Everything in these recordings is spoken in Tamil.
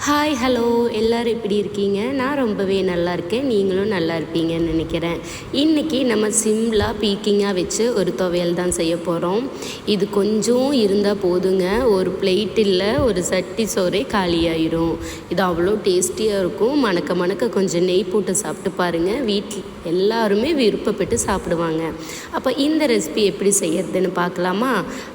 ஹாய் ஹலோ எல்லோரும் எப்படி இருக்கீங்க? நான் ரொம்பவே நல்லா இருக்கேன். நீங்களும் நல்லா இருப்பீங்கன்னு நினைக்கிறேன். இன்றைக்கி நம்ம சிம்பிளாக பீக்கிங்காக வச்சு ஒரு துவையல் தான் செய்ய போகிறோம். இது கொஞ்சம் இருந்தால் போதுங்க, ஒரு பிளேட்டில் ஒரு சட்டி சோறே காலியாயிரும். இது அவ்வளோ டேஸ்டியாக இருக்கும். மணக்க மணக்க கொஞ்சம் நெய் போட்டு சாப்பிட்டு பாருங்கள், வீட்டில் எல்லாருமே விருப்பப்பட்டு சாப்பிடுவாங்க. அப்போ இந்த ரெசிபி எப்படி செய்யறதுன்னு பார்க்கலாமா?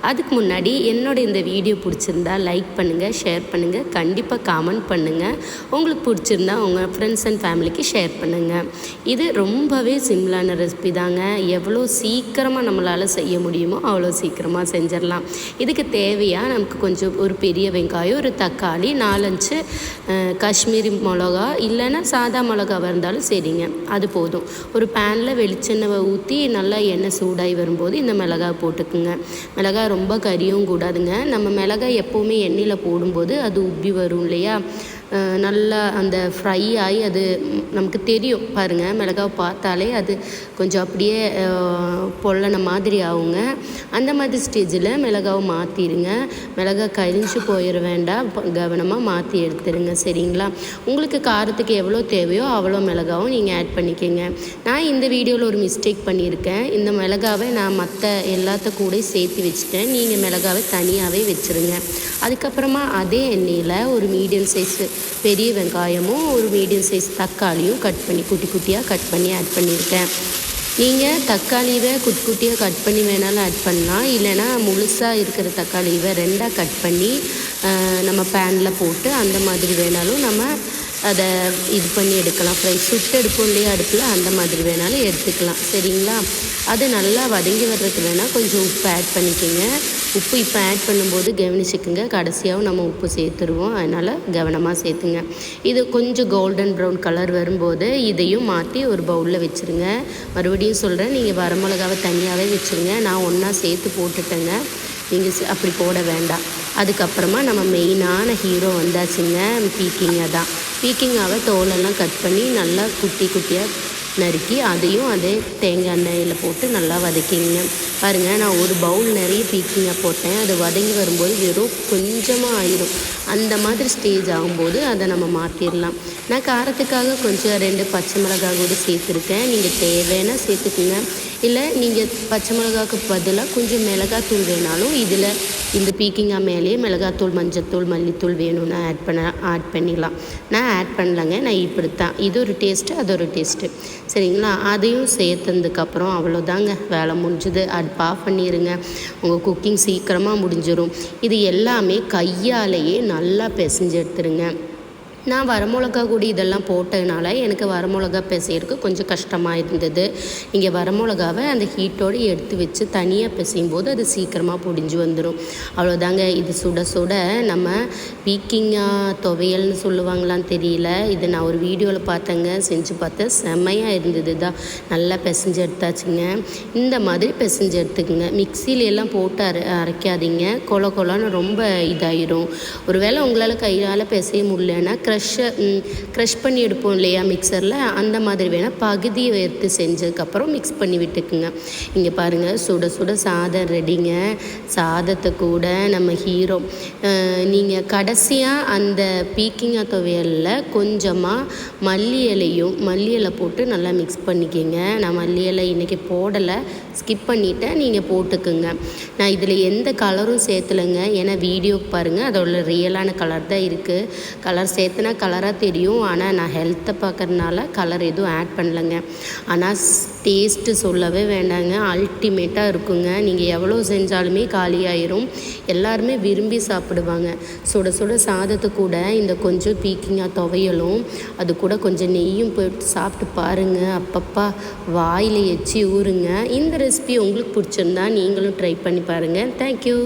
அதுக்கு முன்னாடி என்னோட இந்த வீடியோ பிடிச்சிருந்தா லைக் பண்ணுங்கள், ஷேர் பண்ணுங்கள், கண்டிப்பாக காமெண்ட் பண்ணுங்கள். உங்களுக்கு பிடிச்சிருந்தா உங்கள் ஃப்ரெண்ட்ஸ் அண்ட் ஃபேமிலிக்கு ஷேர் பண்ணுங்கள். இது ரொம்பவே சிம்பிளான ரெசிபி தாங்க. எவ்வளோ சீக்கிரமாக நம்மளால் செய்ய முடியுமோ அவ்வளோ சீக்கிரமாக செஞ்சிடலாம். இதுக்கு தேவையாக நமக்கு கொஞ்சம் ஒரு பெரிய வெங்காயம், ஒரு தக்காளி, 4-5 காஷ்மீரி மிளகா, இல்லைன்னா சாதா மிளகாவாக இருந்தாலும் சரிங்க, அது போதும். ஒரு பேனில் வெளிச்செண்ணெய் ஊற்றி நல்லா எண்ணெய் சூடாகி வரும்போது இந்த மிளகாய் போட்டுக்குங்க. மிளகாய் ரொம்ப கறியும் கூடாதுங்க. நம்ம மிளகாய் எப்போவுமே எண்ணெயில் போடும்போது அது உப்பி வரும் இல்லையா, நல்லா அந்த ஃப்ரை ஆகி அது நமக்கு தெரியும் பாருங்கள். மிளகாவை பார்த்தாலே அது கொஞ்சம் அப்படியே பொல்லன மாதிரி ஆகுங்க. அந்த மாதிரி ஸ்டேஜில் மிளகாவை மாற்றிடுங்க. மிளகாய் கரிஞ்சு போயிட வேண்டாம், கவனமாக மாற்றி எடுத்துருங்க, சரிங்களா? உங்களுக்கு காரத்துக்கு எவ்வளோ தேவையோ அவ்வளோ மிளகாவும் நீங்கள் ஆட் பண்ணிக்கோங்க. நான் இந்த வீடியோவில் ஒரு மிஸ்டேக் பண்ணியிருக்கேன். இந்த மிளகாவை நான் மற்ற எல்லாத்த கூட சேர்த்து வச்சுட்டேன். நீங்கள் மிளகாவை தனியாகவே வச்சுருங்க. அதுக்கப்புறமா அதே எண்ணெயில் ஒரு மீடியம் சைஸு பெரிய வெங்காயமும் ஒரு மீடியம் சைஸ் தக்காளியும் கட் பண்ணி குட்டி குட்டியாக கட் பண்ணி ஆட் பண்ணியிருக்கேன். நீங்கள் தக்காளியை குட்டி குட்டியாக கட் பண்ணி வேணாலும் ஆட் பண்ணலாம், இல்லைனா முழுசாக இருக்கிற தக்காளியை 2ஆக கட் பண்ணி நம்ம பேனில் போட்டு அந்த மாதிரி வேணாலும் நம்ம அதை இது பண்ணி எடுக்கலாம். ஃப்ரை சுட்டு எடுப்போம் இல்லையா அடுப்பில், அந்த மாதிரி வேணாலும் எடுத்துக்கலாம், சரிங்களா? அது நல்லா வதங்கி வர்றதுக்கு வேணால் கொஞ்சம் உப்பு ஆட் பண்ணிக்கோங்க. உப்பு இப்போ ஆட் பண்ணும்போது கவனிச்சுக்குங்க, கடைசியாகவும் நம்ம உப்பு சேர்த்துருவோம், அதனால் கவனமாக சேர்த்துங்க. இது கொஞ்சம் கோல்டன் ப்ரௌன் கலர் வரும்போது இதையும் மாற்றி ஒரு பவுலில் வச்சுருங்க. மறுபடியும் சொல்கிறேன், நீங்கள் வரமிளகாவை தனியாகவே வச்சுருங்க. நான் ஒன்றா சேர்த்து போட்டுட்டேங்க, நீங்கள் அப்படி போட வேண்டாம். அதுக்கப்புறமா நம்ம மெயினான ஹீரோ வந்தாச்சுங்க, பீக்கிங்காக தான். பீக்கிங்காவை தோலெல்லாம் கட் பண்ணி நல்லா குட்டி குட்டியாக நறுக்கி அதையும் அதே தேங்காய் எண்ணெயில் போட்டு நல்லா வதக்கிங்க. பாருங்கள், நான் ஒரு பவுல் நிறைய பீக்கிங்காக போட்டேன். அது வதங்கி வரும்போது வெறும் கொஞ்சமாக ஆயிடும். அந்த மாதிரி ஸ்டேஜ் ஆகும்போது அதை நம்ம மாற்றிடலாம். நான் காரத்துக்காக கொஞ்சம் 2 பச்சை மிளகாய் கூட சேர்த்துருக்கேன். நீங்கள் தேவைன்னா சேர்த்துக்குங்க, இல்லை நீங்கள் பச்சை மிளகாவுக்கு பதிலாக கொஞ்சம் மிளகாத்தூள் வேணாலும் இதில் இந்த பீக்கிங்காய் மேலேயே மிளகாத்தூள், மஞ்சத்தூள், மல்லித்தூள் வேணும்னா ஆட் பண்ணிடலாம். நான் ஆட் பண்ணலங்க, நான் இப்படித்தான். இது ஒரு டேஸ்ட்டு, அது ஒரு டேஸ்ட்டு, சரிங்களா? அதையும் சேர்த்ததுக்கப்புறம் அவ்வளோதாங்க, வேலை முடிஞ்சுது. அடுப்பு ஆஃப் பண்ணிடுங்க. உங்கள் குக்கிங் சீக்கிரமாக முடிஞ்சிடும். இது எல்லாமே கையாலேயே நல்லா பிசைஞ்சு எடுத்துருங்க. நான் வரமிளகா கூட இதெல்லாம் போட்டதுனால எனக்கு வரமிளகா பிசைறதுக்கு கொஞ்சம் கஷ்டமாக இருந்தது. நீங்கள் வரமிளகாவை அந்த ஹீட்டோடு எடுத்து வச்சு தனியாக பிசையும் போது அது சீக்கிரமாக பொடிஞ்சு வந்துடும். அவ்வளோதாங்க. இது சுட சுட நம்ம பீக்கிங்காக துவையல்னு சொல்லுவாங்களான்னு தெரியல, இது நான் ஒரு வீடியோவில் பார்த்தேங்க, செஞ்சு பார்த்தேன், செம்மையாக இருந்தது தான். நல்லா பிசைஞ்சு எடுத்தாச்சுங்க. இந்த மாதிரி பிசைஞ்சு எடுத்துக்குங்க. மிக்சியிலெல்லாம் போட்டு அரைக்காதீங்க, கொல கொலன்னு ரொம்ப இதாயிரும். ஒருவேளை உங்களால் கையால் பிசைய முடியலன்னா க்ரஷ் பண்ணி எடுப்போம் இல்லையா மிக்சரில், அந்த மாதிரி வேணால் பகுதியை எடுத்து செஞ்சதுக்கப்புறம் மிக்ஸ் பண்ணி விட்டுக்குங்க. இங்கே பாருங்கள், சுட சுட சாதம் ரெடிங்க. சாதத்தை கூட நம்ம ஹீரோ நீங்கள் கடைசியாக அந்த பீக்கிங்காக துவையலில் கொஞ்சமாக மல்லி இலை போட்டு நல்லா மிக்ஸ் பண்ணிக்கோங்க. நான் மல்லி இலை இன்றைக்கி போடலை, ஸ்கிப் பண்ணிவிட்டேன், நீங்கள் போட்டுக்குங்க. நான் இதில் எந்த கலரும் சேர்த்துலைங்க, ஏன்னா வீடியோ பாருங்கள், அதோட ரியலான கலர் தான் இருக்குது. கலர் சேர்த்துனா கலராக தெரியும், ஆனால் நான் ஹெல்த்தை பார்க்குறதுனால கலர் எதுவும் ஆட் பண்ணலைங்க. ஆனால் டேஸ்ட்டு சொல்லவே வேண்டாங்க, அல்டிமேட்டாக இருக்குங்க. நீங்கள் எவ்வளோ செஞ்சாலுமே காலியாயிரும், எல்லாருமே விரும்பி சாப்பிடுவாங்க. சுட சுட சாதத்தை கூட இந்த கொஞ்சம் பீக்கிங்காக துவையலும் அது கூட கொஞ்சம் நெய்யும் போட்டு சாப்பிட்டு பாருங்கள், அப்பப்பா வாயில் எச்சி ஊறுங்க. இந்த ரெசிபி உங்களுக்கு பிடிச்சிருந்தா நீங்களும் ட்ரை பண்ணி பாருங்கள். தேங்க்யூ.